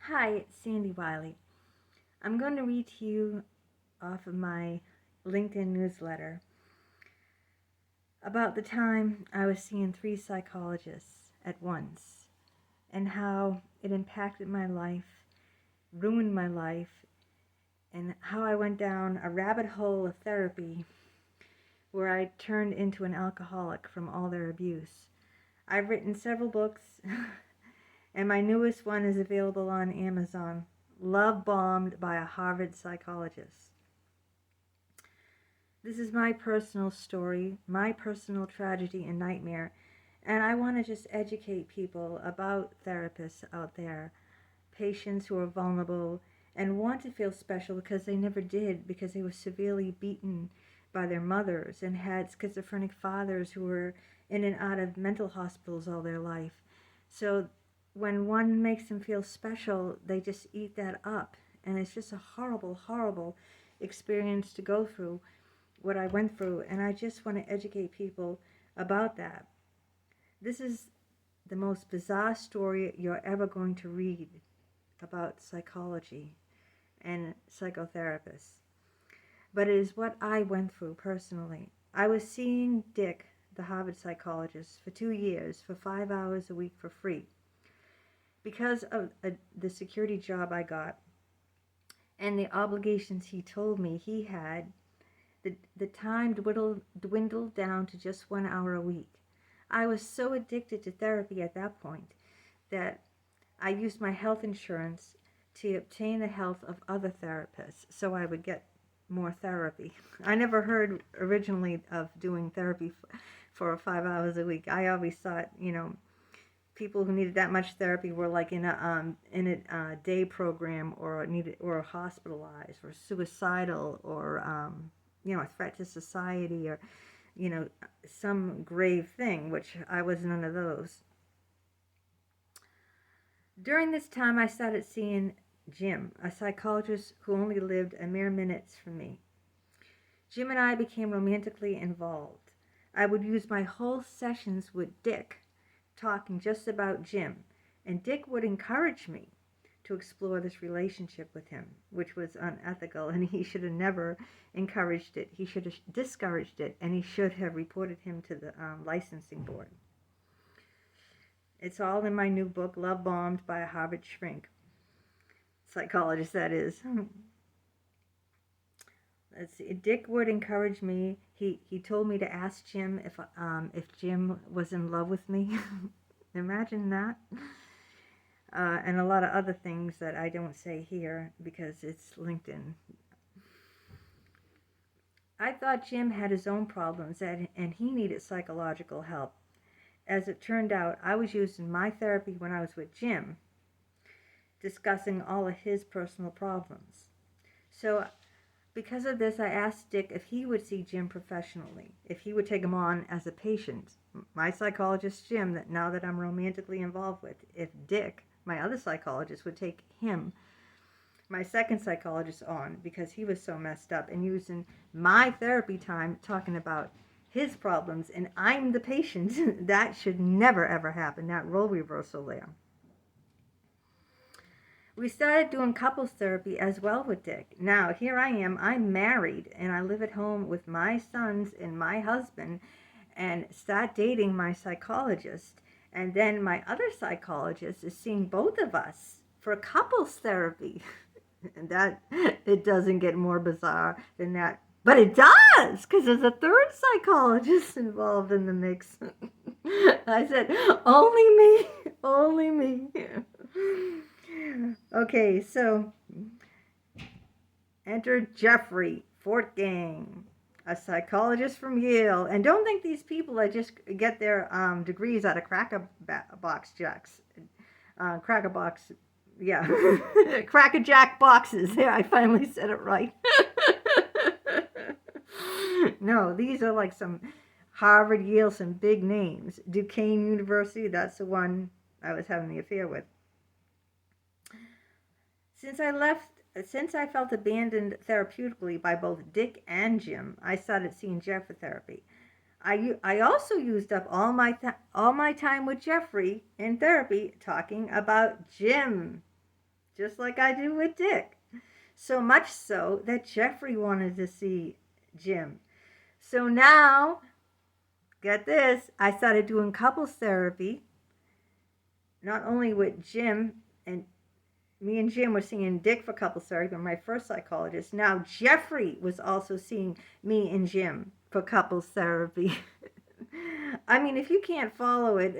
Hi, it's Sandy Wyllie. I'm going to read to you off of my LinkedIn newsletter about the time I was seeing 3 psychologists at once and how it impacted my life, ruined my life, and how I went down a rabbit hole of therapy where I turned into an alcoholic from all their abuse. I've written several books, and my newest one is available on Amazon, Love Bombed by a Harvard Psychologist. This is my personal story, my personal tragedy and nightmare, and I want to just educate people about therapists out there, patients who are vulnerable and want to feel special because they never did, because they were severely beaten by their mothers and had schizophrenic fathers who were in and out of mental hospitals all their life. So when one makes them feel special, they just eat that up. And it's just a horrible, horrible experience to go through what I went through. And I just want to educate people about that. This is the most bizarre story you're ever going to read about psychology and psychotherapists. But it is what I went through personally. I was seeing Dick, the Harvard psychologist, for 2 years for 5 hours a week for free because of the security job I got and the obligations he told me he had. The time dwindled down to just 1 hour a week. I was so addicted to therapy at that point that I used my health insurance to obtain the help of other therapists so I would get more therapy. I never heard originally of doing therapy for 5 hours a week. I always thought, people who needed that much therapy were like in a day program or hospitalized or suicidal or a threat to society or some grave thing, which I was none of those. During this time, I started seeing Jim, a psychologist who only lived a mere minutes from me. Jim and I became romantically involved. I would use my whole sessions with Dick, talking just about Jim, and Dick would encourage me to explore this relationship with him, which was unethical, and he should have never encouraged it. He should have discouraged it, and he should have reported him to the licensing board. It's all in my new book, Love Bombed by a Harvard Shrink. Psychologist, that is. Let's see. Dick would encourage me. He told me to ask Jim if Jim was in love with me. Imagine that. And a lot of other things that I don't say here because it's LinkedIn. I thought Jim had his own problems and he needed psychological help. As it turned out, I was using my therapy when I was with Jim, discussing all of his personal problems. So because of this, I asked Dick if he would see Jim professionally, if he would take him on as a patient. My psychologist, Jim, that now that I'm romantically involved with, if Dick, my other psychologist, would take him, my second psychologist, on because he was so messed up and using my therapy time talking about his problems and I'm the patient. That should never ever happen, that role reversal there. We started doing couples therapy as well with Dick. Now, here I am, I'm married, and I live at home with my sons and my husband, and start dating my psychologist. And then my other psychologist is seeing both of us for couples therapy. And that, it doesn't get more bizarre than that. But it does, because there's a third psychologist involved in the mix. I said, only me. Okay, so enter Jeffrey Fortgang, a psychologist from Yale. And don't think these people that just get their degrees out of Cracker Box Jacks. Cracker Box, yeah. Cracker Jack boxes. There, I finally said it right. No, these are like some Harvard, Yale, some big names. Duquesne University, that's the one I was having the affair with. Since I felt abandoned therapeutically by both Dick and Jim, I started seeing Jeff for therapy. I also used up all my time with Jeffrey in therapy talking about Jim. just like I do with Dick. So much so that Jeffrey wanted to see Jim. So now, get this, I started doing couples therapy, not only with Jim, and me and Jim were seeing Dick for couples therapy, my first psychologist. Now Jeffrey was also seeing me and Jim for couples therapy. I mean, if you can't follow it,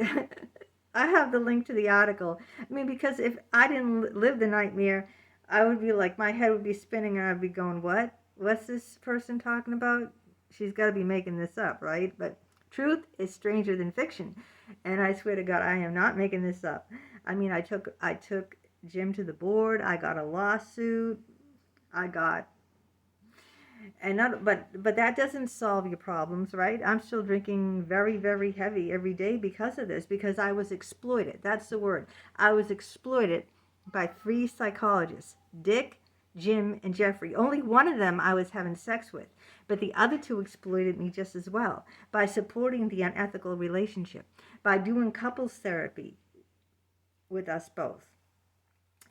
I have the link to the article. I mean, because if I didn't live the nightmare, I would be like, my head would be spinning and I'd be going, what? What's this person talking about? She's got to be making this up, right? But truth is stranger than fiction. And I swear to God, I am not making this up. I mean, I took Jim to the board. I got a lawsuit. I got and not but that doesn't solve your problems, right? I'm still drinking very, very heavy every day because of this, because I was exploited. That's the word. I was exploited by 3 psychologists: Dick, Jim, and Jeffrey. Only one of them I was having sex with, but the other 2 exploited me just as well by supporting the unethical relationship, by doing couples therapy with us both.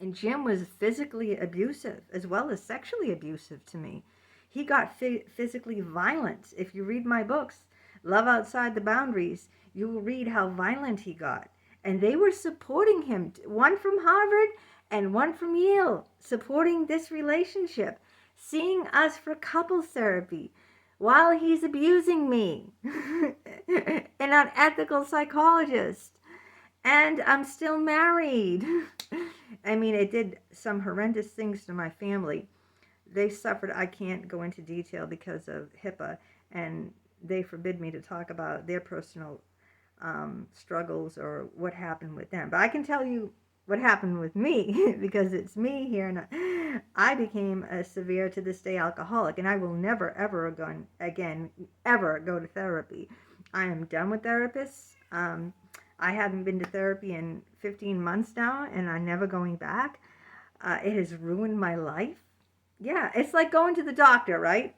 And Jim was physically abusive as well as sexually abusive to me. He got physically violent. If you read my books, Love Outside the Boundaries, you will read how violent he got. And they were supporting him, one from Harvard and one from Yale, supporting this relationship, seeing us for couples therapy while he's abusing me. An unethical psychologist. And I'm still married. I mean, it did some horrendous things to my family. They suffered, I can't go into detail because of HIPAA, and they forbid me to talk about their personal struggles or what happened with them. But I can tell you what happened with me because it's me here, and I became a severe, to this day, alcoholic, and I will never, ever again ever go to therapy. I am done with therapists. I haven't been to therapy in 15 months now, and I'm never going back. It has ruined my life. Yeah, it's like going to the doctor, right?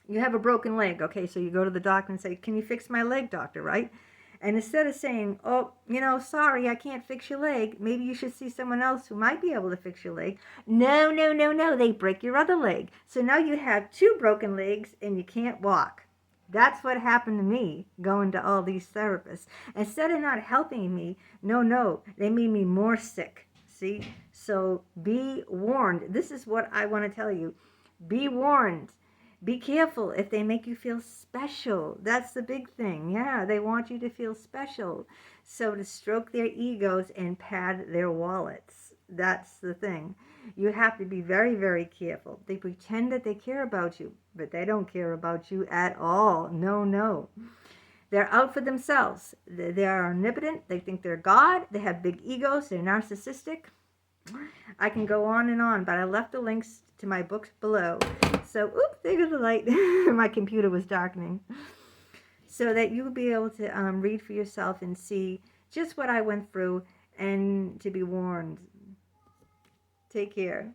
You have a broken leg. Okay, so you go to the doctor and say, can you fix my leg, doctor, right? And instead of saying, oh, sorry, I can't fix your leg, maybe you should see someone else who might be able to fix your leg. No, no, no, no, they break your other leg. So now you have 2 broken legs and you can't walk. That's what happened to me going to all these therapists. Instead of not helping me, no, they made me more sick. See? So be warned. This is what I want to tell you. Be warned. Be careful if they make you feel special. That's the big thing. Yeah, they want you to feel special. So to stroke their egos and pad their wallets. That's the thing. You have to be very, very careful. They pretend that they care about you, but they don't care about you at all. No. They're out for themselves. They are omnipotent. They think they're God. They have big egos. They're narcissistic. I can go on and on, but I left the links to my books below. So, oops, there goes the light. My computer was darkening. So that you will be able to read for yourself and see just what I went through and to be warned. Take care.